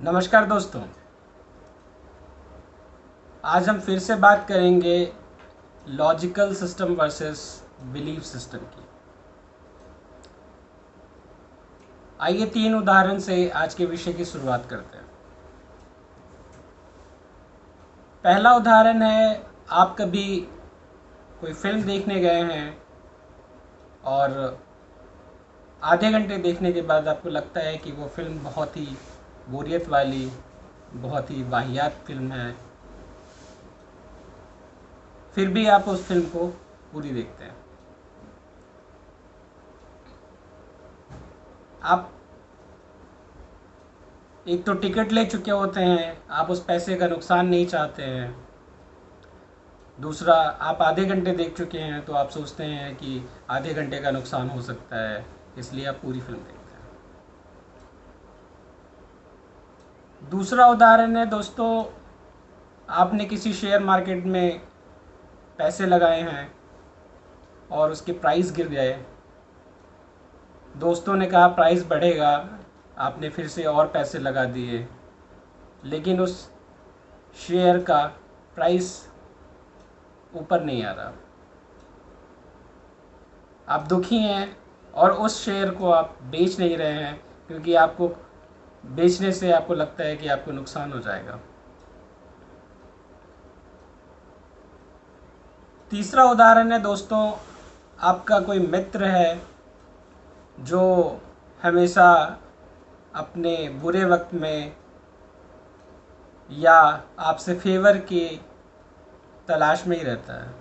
नमस्कार दोस्तों। आज हम फिर से बात करेंगे logical system versus belief system की। आइए 3 उदाहरण से आज के विषय की शुरुआत करते हैं। पहला उदाहरण है, आप कभी कोई फिल्म देखने गए हैं और आधे घंटे देखने के बाद आपको लगता है कि वो फिल्म बहुत ही बोरियत वाली, बहुत ही वाहियात फिल्म है, फिर भी आप उस फिल्म को पूरी देखते हैं। आप एक तो टिकट ले चुके होते हैं, आप उस पैसे का नुकसान नहीं चाहते हैं। दूसरा, आप आधे घंटे देख चुके हैं तो आप सोचते हैं कि आधे घंटे का नुकसान हो सकता है, इसलिए आप पूरी फिल्म देखते हैं। दूसरा उदाहरण है दोस्तों, आपने किसी शेयर मार्केट में पैसे लगाए हैं और उसके प्राइस गिर गए। दोस्तों ने कहा प्राइस बढ़ेगा, आपने फिर से और पैसे लगा दिए, लेकिन उस शेयर का प्राइस ऊपर नहीं आ रहा। आप दुखी हैं और उस शेयर को आप बेच नहीं रहे हैं क्योंकि आपको बेचने से आपको लगता है कि आपको नुकसान हो जाएगा। तीसरा उदाहरण है दोस्तों, आपका कोई मित्र है जो हमेशा अपने बुरे वक्त में या आपसे फेवर की तलाश में ही रहता है।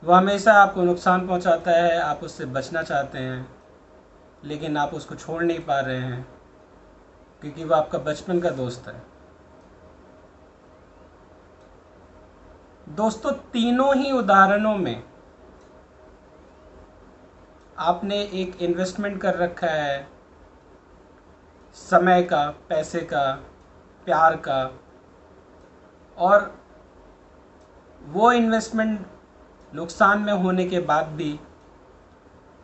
वो हमेशा आपको नुकसान पहुंचाता है, आप उससे बचना चाहते हैं, लेकिन आप उसको छोड़ नहीं पा रहे हैं क्योंकि वो आपका बचपन का दोस्त है। दोस्तों, तीनों ही उदाहरणों में आपने एक इन्वेस्टमेंट कर रखा है, समय का, पैसे का, प्यार का, और वो इन्वेस्टमेंट नुकसान में होने के बाद भी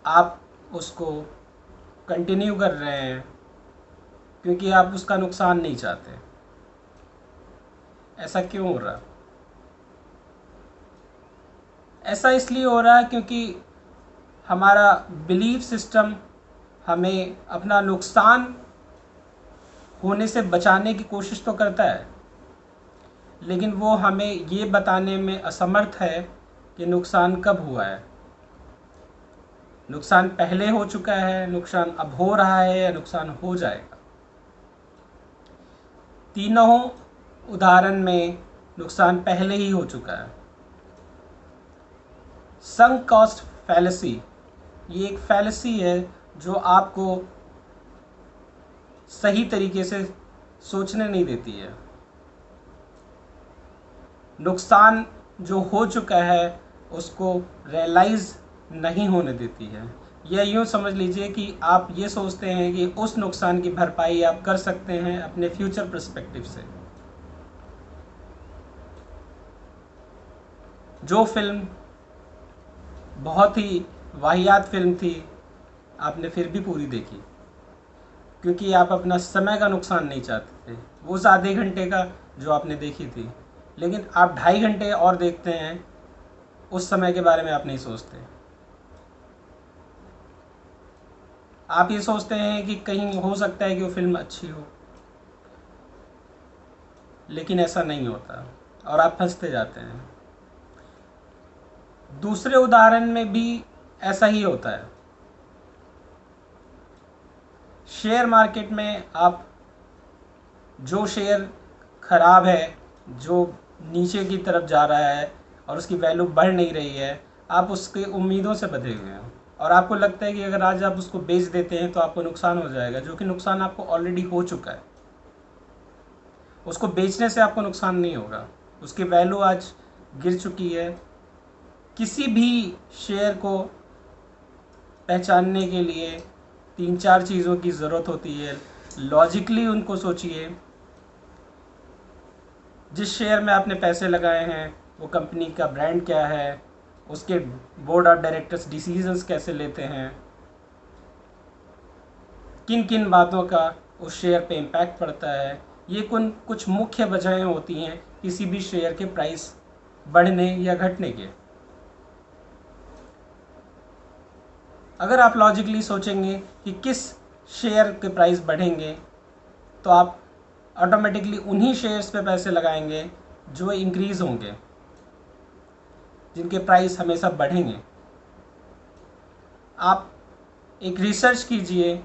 आप उसको कंटिन्यू कर रहे हैं क्योंकि आप उसका नुकसान नहीं चाहते। ऐसा क्यों हो रहा? ऐसा इसलिए हो रहा है क्योंकि हमारा बिलीफ सिस्टम हमें अपना नुकसान होने से बचाने की कोशिश तो करता है, लेकिन वो हमें ये बताने में असमर्थ है कि नुकसान कब हुआ है। नुकसान पहले हो चुका है, नुकसान अब हो रहा है, या नुकसान हो जाएगा। तीनों उदाहरण में नुकसान पहले ही हो चुका है। संक कॉस्ट फैलेसी, ये एक फैलेसी है जो आपको सही तरीके से सोचने नहीं देती है। नुकसान जो हो चुका है उसको रियलाइज नहीं होने देती है। या यूँ समझ लीजिए कि आप ये सोचते हैं कि उस नुकसान की भरपाई आप कर सकते हैं अपने फ्यूचर पर्सपेक्टिव से। जो फिल्म बहुत ही वाहियात फिल्म थी, आपने फिर भी पूरी देखी क्योंकि आप अपना समय का नुकसान नहीं चाहते थे, वो उस आधे घंटे का जो आपने देखी थी। लेकिन आप 2.5 घंटे और देखते हैं, उस समय के बारे में आप नहीं सोचते। आप ये सोचते हैं कि कहीं हो सकता है कि वो फिल्म अच्छी हो, लेकिन ऐसा नहीं होता और आप फंसते जाते हैं। दूसरे उदाहरण में भी ऐसा ही होता है। शेयर मार्केट में आप जो शेयर खराब है, जो नीचे की तरफ जा रहा है और उसकी वैल्यू बढ़ नहीं रही है, आप उसकी उम्मीदों से बंधे हुए हैं और आपको लगता है कि अगर आज आप उसको बेच देते हैं तो आपको नुकसान हो जाएगा, जो कि नुकसान आपको ऑलरेडी हो चुका है। उसको बेचने से आपको नुकसान नहीं होगा, उसकी वैल्यू आज गिर चुकी है। किसी भी शेयर को पहचानने के लिए 3-4 चीज़ों की ज़रूरत होती है। लॉजिकली उनको सोचिए। जिस शेयर में आपने पैसे लगाए हैं वो कंपनी का ब्रांड क्या है, उसके बोर्ड ऑफ डायरेक्टर्स डिसीजंस कैसे लेते हैं, किन किन बातों का उस शेयर पे इम्पैक्ट पड़ता है। ये कुछ मुख्य वजहें होती हैं किसी भी शेयर के प्राइस बढ़ने या घटने के। अगर आप लॉजिकली सोचेंगे कि किस शेयर के प्राइस बढ़ेंगे, तो आप ऑटोमेटिकली उन्हीं शेयर्स पे पैसे लगाएंगे जो इंक्रीज़ होंगे, जिनके प्राइस हमेशा बढ़ेंगे। आप एक रिसर्च कीजिए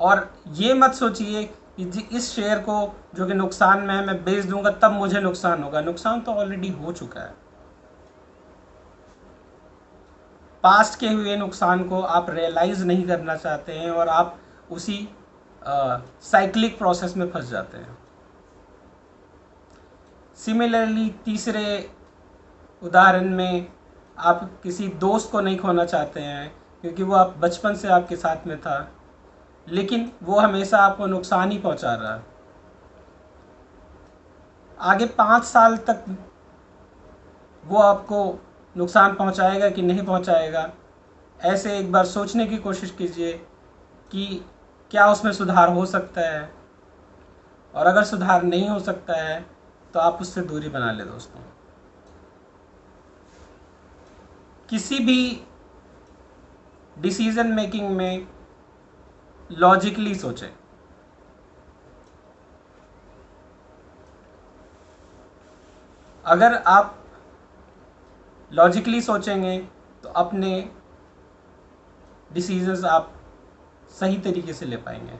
और ये मत सोचिए कि जी इस शेयर को जो कि नुकसान में है मैं बेच दूंगा तब मुझे नुकसान होगा। नुकसान तो ऑलरेडी हो चुका है। पास्ट के हुए नुकसान को आप रियलाइज़ नहीं करना चाहते हैं और आप उसी साइक्लिक प्रोसेस में फंस जाते हैं। सिमिलरली तीसरे उदाहरण में आप किसी दोस्त को नहीं खोना चाहते हैं क्योंकि वो आप बचपन से आपके साथ में था, लेकिन वो हमेशा आपको नुकसान ही पहुंचा रहा है। आगे 5 साल तक वो आपको नुकसान पहुंचाएगा कि नहीं पहुंचाएगा, ऐसे एक बार सोचने की कोशिश कीजिए कि क्या उसमें सुधार हो सकता है, और अगर सुधार नहीं हो सकता है तो आप उससे दूरी बना ले। दोस्तों, किसी भी डिसीजन मेकिंग में लॉजिकली सोचें। अगर आप लॉजिकली सोचेंगे तो अपने डिसीजंस आप सही तरीके से ले पाएंगे।